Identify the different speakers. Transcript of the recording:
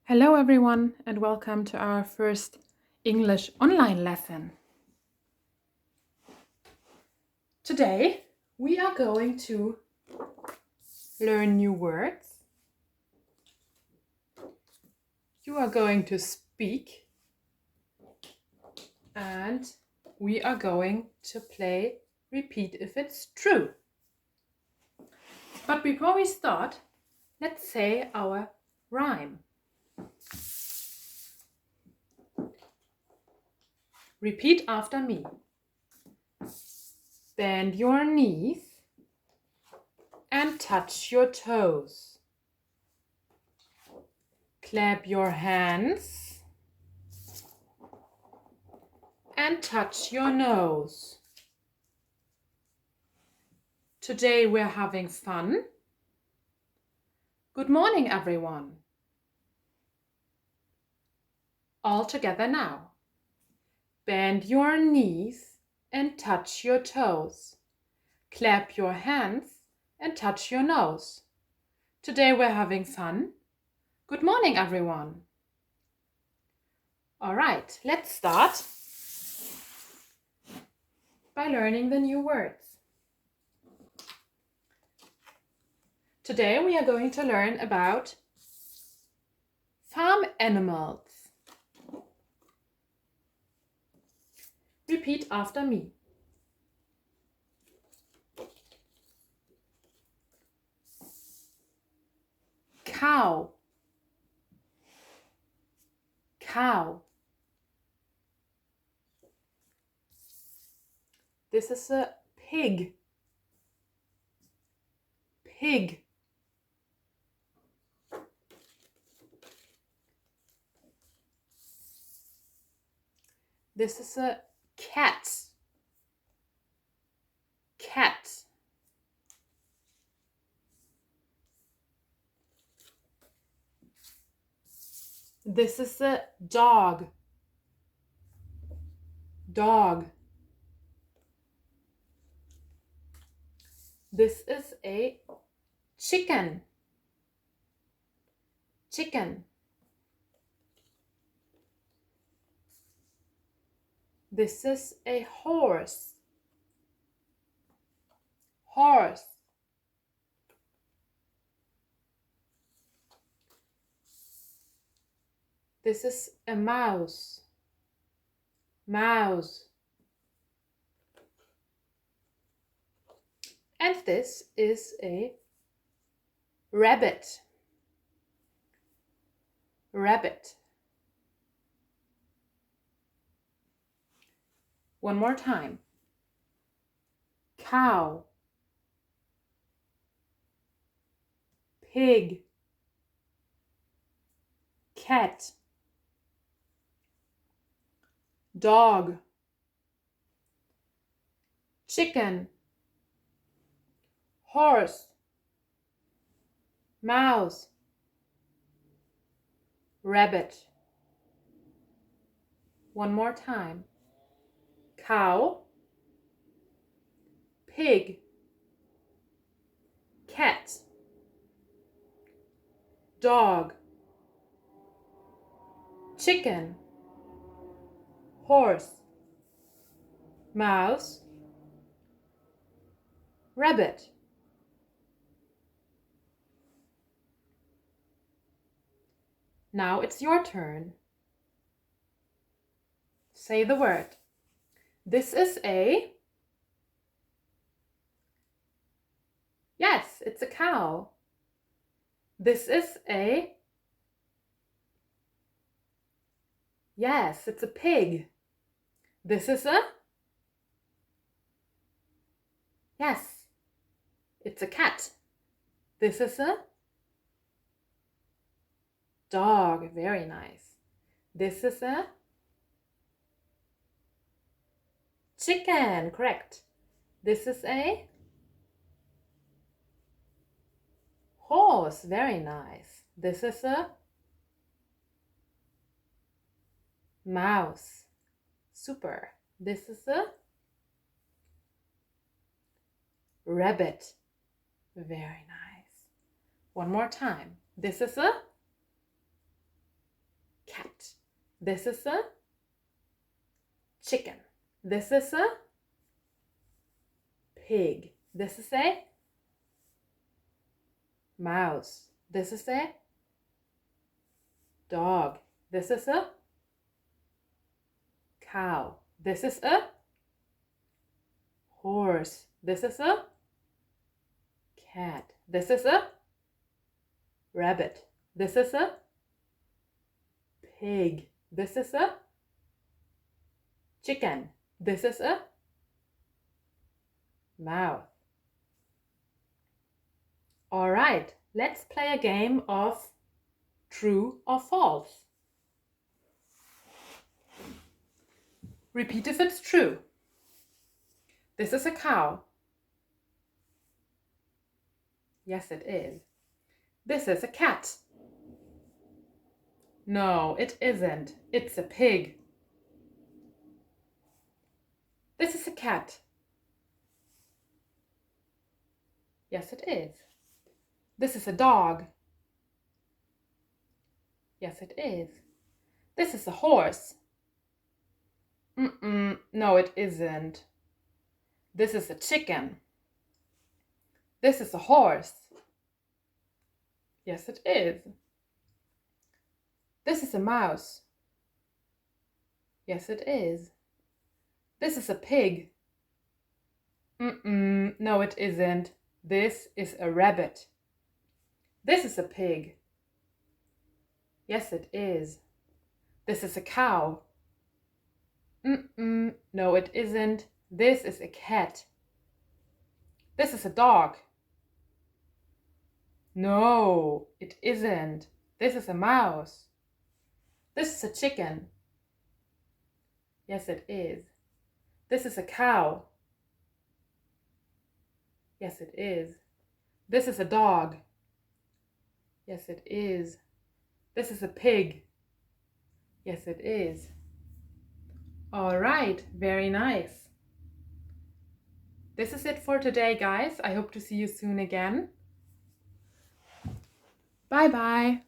Speaker 1: Hello everyone and welcome to our first English online lesson. Today we are going to learn new words. You are going to speak and we are going to play repeat if it's true. But before we start, let's say our rhyme. Repeat after me. Bend your knees and touch your toes. Clap your hands and touch your nose. Today we're having fun. Good morning, everyone. All together now. Bend your knees and touch your toes. Clap your hands and touch your nose. Today we're having fun. Good morning, everyone. All right, let's start by learning the new words. Today we are going to learn about farm animals. Repeat after me. Cow, cow. This is a pig, pig. This is a cat, cat. This is a dog, dog. This is a chicken, chicken. This is a horse, horse. This is a mouse, mouse. And this is a rabbit, rabbit. One more time. Cow, pig, cat, dog, chicken, horse, mouse, rabbit. One more time. Cow, pig, cat, dog, chicken, horse, mouse, rabbit. Now it's your turn. Say the word. This is a... Yes, it's a cow. This is a... Yes, it's a pig. This is a... Yes, it's a cat. This is a... Dog. Very nice. This is a... Chicken. Correct. This is a... Horse. Very nice. This is a... Mouse. Super. This is a... Rabbit. Very nice. One more time. This is a... cat. This is a chicken. This is a pig. This is a mouse. This is a dog. This is a cow. This is a horse. This is a cat. This is a rabbit. This is a pig. This is a chicken. This is a mouth. All right, let's play a game of true or false. Repeat if it's true. This is a cow. Yes, it is. This is a cat. No, it isn't. It's a pig. This is a cat. Yes, it is. This is a dog. Yes, it is. This is a horse. No, it isn't. This is a chicken. This is a horse. Yes, it is. This is a mouse. Yes, it is. This is a pig. No, it isn't. This is a rabbit. This is a pig. Yes, it is. This is a cow. No, it isn't. This is a cat. This is a dog. No, it isn't. This is a mouse. This is a chicken. Yes, it is. This is a cow. Yes, it is. This is a dog. Yes, it is. This is a pig. Yes, it is. All right, very nice. This is it for today, guys. I hope to see you soon again. Bye-bye.